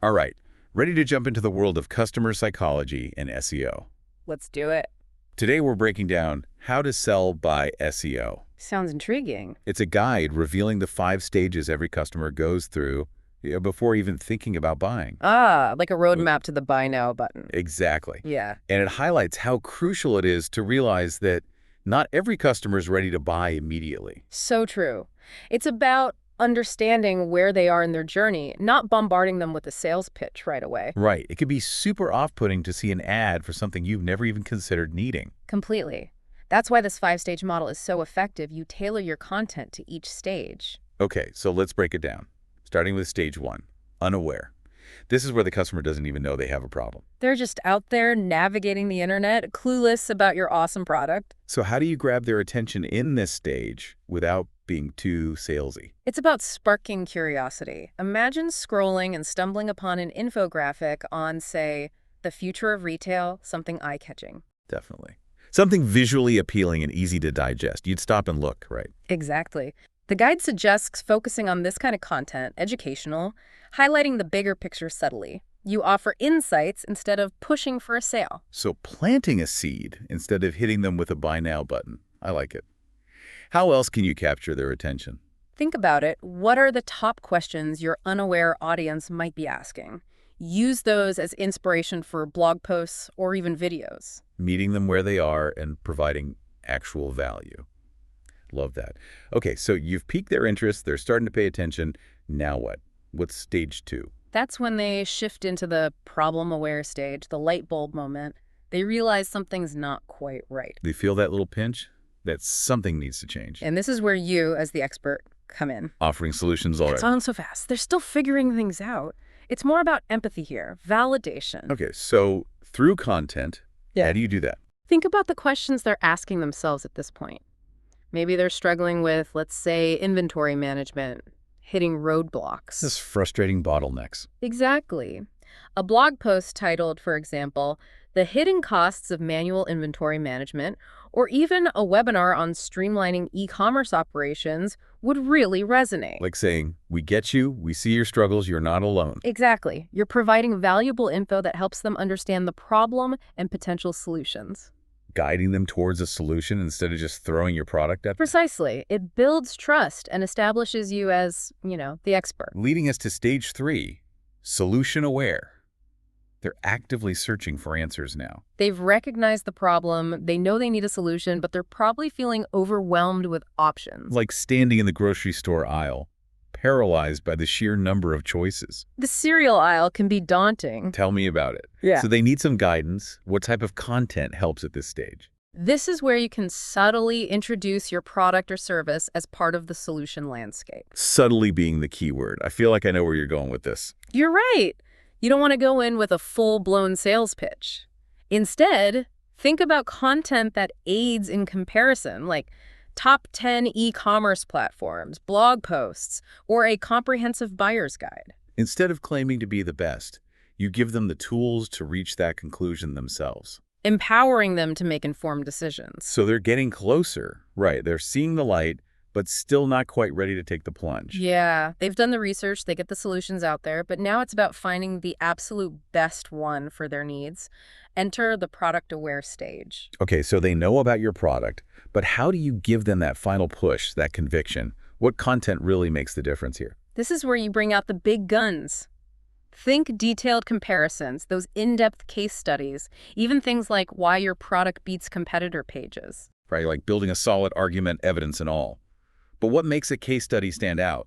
All right, ready to jump into the world of customer psychology and SEO. Let's do it. Today we're breaking down how to sell by SEO. Sounds intriguing. It's a guide revealing the 5 stages every customer goes through before even thinking about buying. Ah, like a roadmap to the buy now button. Exactly. Yeah. And it highlights how crucial it is to realize that not every customer is ready to buy immediately. So true. It's about understanding where they are in their journey, not bombarding them with a sales pitch right away. Right. It can be super off-putting to see an ad for something you've never even considered needing. Completely. That's why this 5-stage model is so effective. You tailor your content to each stage. Okay, so let's break it down. Starting with stage 1, unaware. This is where the customer doesn't even know they have a problem. They're just out there navigating the internet, clueless about your awesome product. So how do you grab their attention in this stage without being too salesy? It's about sparking curiosity. Imagine scrolling and stumbling upon an infographic on, say, the future of retail, something eye-catching. Definitely. Something visually appealing and easy to digest. You'd stop and look, right? Exactly. The guide suggests focusing on this kind of content, educational, highlighting the bigger picture subtly. You offer insights instead of pushing for a sale. So planting a seed instead of hitting them with a buy now button. I like it. How else can you capture their attention? Think about it. What are the top questions your unaware audience might be asking? Use those as inspiration for blog posts or even videos. Meeting them where they are and providing actual value. Love that. Okay, so you've piqued their interest. They're starting to pay attention. Now what? What's stage 2? That's when they shift into the problem-aware stage, the light bulb moment. They realize something's not quite right. They feel that little pinch? That something needs to change. And this is where you, as the expert, come in. Offering solutions already. It's on so fast. They're still figuring things out. It's more about empathy here, validation. Okay, so through content, how do you do that? Think about the questions they're asking themselves at this point. Maybe they're struggling with, let's say, inventory management, hitting roadblocks. This frustrating bottlenecks. Exactly. A blog post titled, for example, "The Hidden Costs of Manual Inventory Management," or even a webinar on streamlining e-commerce operations would really resonate. Like saying, we get you, we see your struggles, you're not alone. Exactly. You're providing valuable info that helps them understand the problem and potential solutions. Guiding them towards a solution instead of just throwing your product at them. Precisely. It builds trust and establishes you as, the expert. Leading us to stage 3, solution aware. They're actively searching for answers now. They've recognized the problem, they know they need a solution, but they're probably feeling overwhelmed with options. Like standing in the grocery store aisle, paralyzed by the sheer number of choices. The cereal aisle can be daunting. Tell me about it. Yeah. So they need some guidance. What type of content helps at this stage? This is where you can subtly introduce your product or service as part of the solution landscape. Subtly being the key word. I feel like I know where you're going with this. You're right. You don't want to go in with a full-blown sales pitch. Instead, think about content that aids in comparison, like top 10 e-commerce platforms, blog posts, or a comprehensive buyer's guide. Instead of claiming to be the best, you give them the tools to reach that conclusion themselves. Empowering them to make informed decisions. So they're getting closer. Right, they're seeing the light, but still not quite ready to take the plunge. Yeah, they've done the research, they get the solutions out there, but now it's about finding the absolute best one for their needs. Enter the product-aware stage. Okay, so they know about your product, but how do you give them that final push, that conviction? What content really makes the difference here? This is where you bring out the big guns. Think detailed comparisons, those in-depth case studies, even things like why your product beats competitor pages. Right, like building a solid argument, evidence and all. But what makes a case study stand out?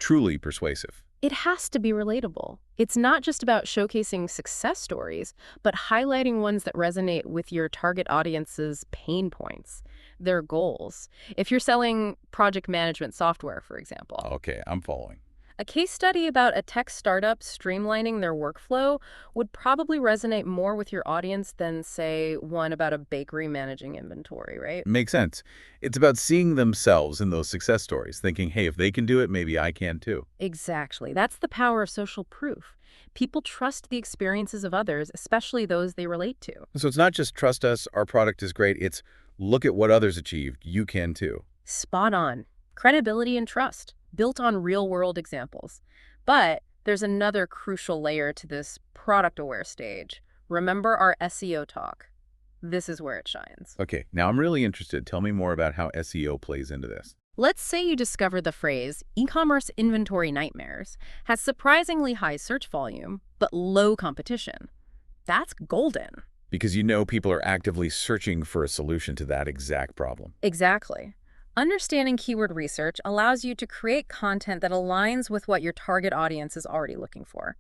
Truly persuasive. It has to be relatable. It's not just about showcasing success stories, but highlighting ones that resonate with your target audience's pain points, their goals. If you're selling project management software, for example. Okay, I'm following. A case study about a tech startup streamlining their workflow would probably resonate more with your audience than, say, one about a bakery managing inventory, right? Makes sense. It's about seeing themselves in those success stories, thinking, hey, if they can do it, maybe I can too. Exactly. That's the power of social proof. People trust the experiences of others, especially those they relate to. So it's not just trust us, our product is great. It's look at what others achieved. You can too. Spot on. Credibility and trust, built on real-world examples. But There's another crucial layer to this product-aware stage. Remember our SEO talk. This is where it shines. Okay, now I'm really interested. Tell me more about how SEO plays into this. Let's say you discover the phrase e-commerce inventory nightmares has surprisingly high search volume, but low competition. That's golden. Because you know people are actively searching for a solution to that exact problem. Exactly. Understanding keyword research allows you to create content that aligns with what your target audience is already looking for.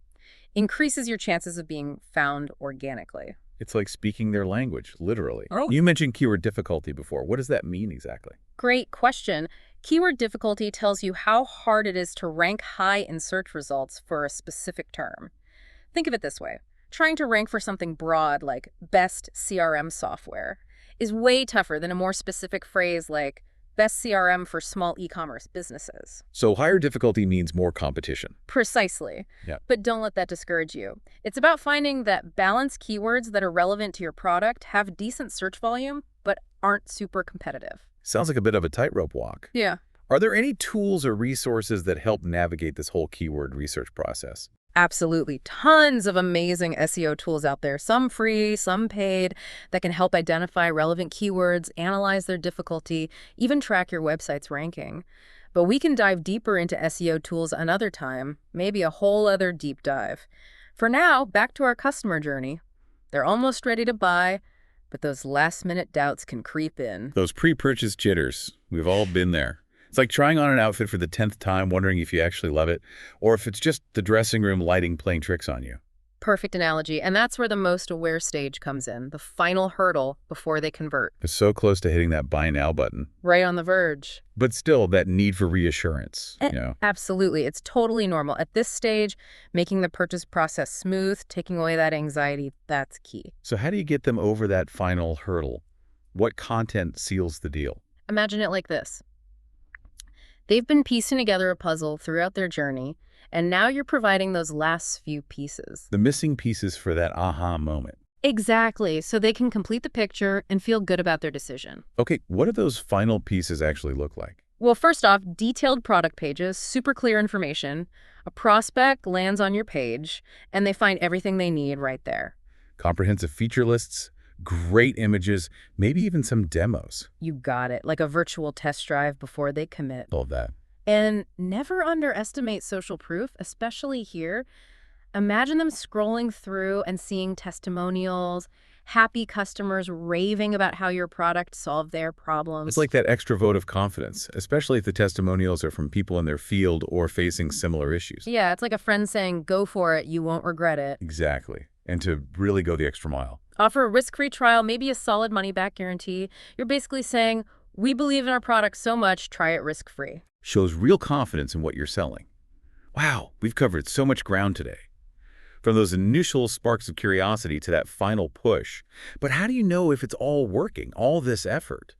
Increases your chances of being found organically. It's like speaking their language, literally. Oh. You mentioned keyword difficulty before. What does that mean exactly? Great question. Keyword difficulty tells you how hard it is to rank high in search results for a specific term. Think of it this way. Trying to rank for something broad like best CRM software is way tougher than a more specific phrase like best CRM for small e-commerce businesses. So higher difficulty means more competition. Precisely. Yeah. But don't let that discourage you. It's about finding that balanced keywords that are relevant to your product, have decent search volume, but aren't super competitive. Sounds like a bit of a tightrope walk. Yeah. Are there any tools or resources that help navigate this whole keyword research process? Absolutely. Tons of amazing SEO tools out there, some free, some paid, that can help identify relevant keywords, analyze their difficulty, even track your website's ranking. But we can dive deeper into SEO tools another time, maybe a whole other deep dive. For now, back to our customer journey. They're almost ready to buy, but those last-minute doubts can creep in. Those pre-purchase jitters. We've all been there. It's like trying on an outfit for the 10th time, wondering if you actually love it, or if it's just the dressing room lighting playing tricks on you. Perfect analogy, and that's where the most aware stage comes in, the final hurdle before they convert. It's so close to hitting that buy now button. Right on the verge. But still, that need for reassurance, you know. Absolutely. It's totally normal. At this stage, making the purchase process smooth, taking away that anxiety, that's key. So how do you get them over that final hurdle? What content seals the deal? Imagine it like this. They've been piecing together a puzzle throughout their journey, and now you're providing those last few pieces. The missing pieces for that aha moment. Exactly, so they can complete the picture and feel good about their decision. Okay, what do those final pieces actually look like? Well, first off, detailed product pages, super clear information. A prospect lands on your page, and they find everything they need right there. Comprehensive feature lists, great images, maybe even some demos. You got it, like a virtual test drive before they commit. All of that. And never underestimate social proof, especially here. Imagine them scrolling through and seeing testimonials, happy customers raving about how your product solved their problems. It's like that extra vote of confidence, especially if the testimonials are from people in their field or facing similar issues. Yeah, it's like a friend saying, go for it, you won't regret it. Exactly. And to really go the extra mile. Offer a risk-free trial, maybe a solid money-back guarantee. You're basically saying, we believe in our product so much, try it risk-free. Shows real confidence in what you're selling. Wow, we've covered so much ground today. From those initial sparks of curiosity to that final push. But how do you know if it's all working, all this effort?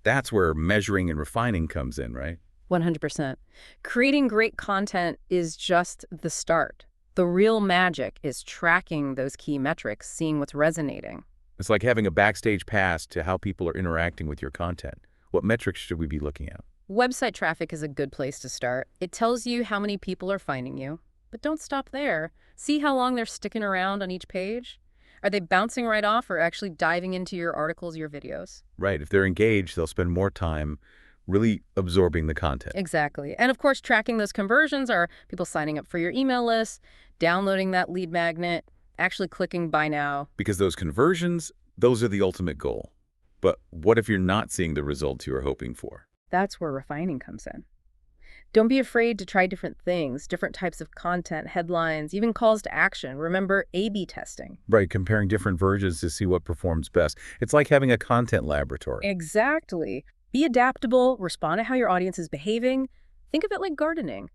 That's where measuring and refining comes in, right? 100%. Creating great content is just the start. The real magic is tracking those key metrics, seeing what's resonating. It's like having a backstage pass to how people are interacting with your content. What metrics should we be looking at? Website traffic is a good place to start. It tells you how many people are finding you. But don't stop there. See how long they're sticking around on each page. Are they bouncing right off or actually diving into your articles, your videos? Right. If they're engaged, they'll spend more time really absorbing the content. Exactly. And of course, tracking those conversions are people signing up for your email list, downloading that lead magnet, actually clicking buy now. Because those conversions, those are the ultimate goal. But what if you're not seeing the results you were hoping for? That's where refining comes in. Don't be afraid to try different things, different types of content, headlines, even calls to action. Remember A/B testing. Right, comparing different versions to see what performs best. It's like having a content laboratory. Exactly. Be adaptable, respond to how your audience is behaving. Think of it like gardening.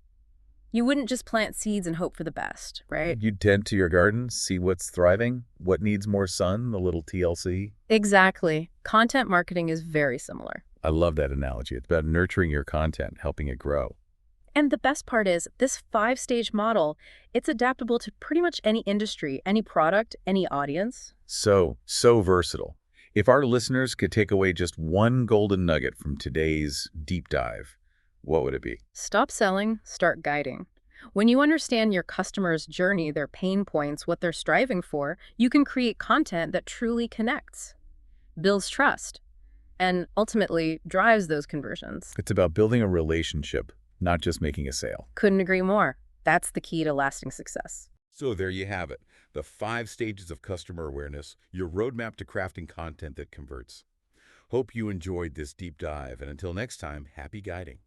You wouldn't just plant seeds and hope for the best, right? You'd tend to your garden, see what's thriving, what needs more sun, the little TLC. Exactly. Content marketing is very similar. I love that analogy. It's about nurturing your content, helping it grow. And the best part is, this 5-stage model, it's adaptable to pretty much any industry, any product, any audience. So versatile. If our listeners could take away just one golden nugget from today's deep dive, what would it be? Stop selling, start guiding. When you understand your customer's journey, their pain points, what they're striving for, you can create content that truly connects, builds trust, and ultimately drives those conversions. It's about building a relationship, not just making a sale. Couldn't agree more. That's the key to lasting success. So there you have it, the 5 stages of customer awareness, your roadmap to crafting content that converts. Hope you enjoyed this deep dive, and until next time, happy guiding.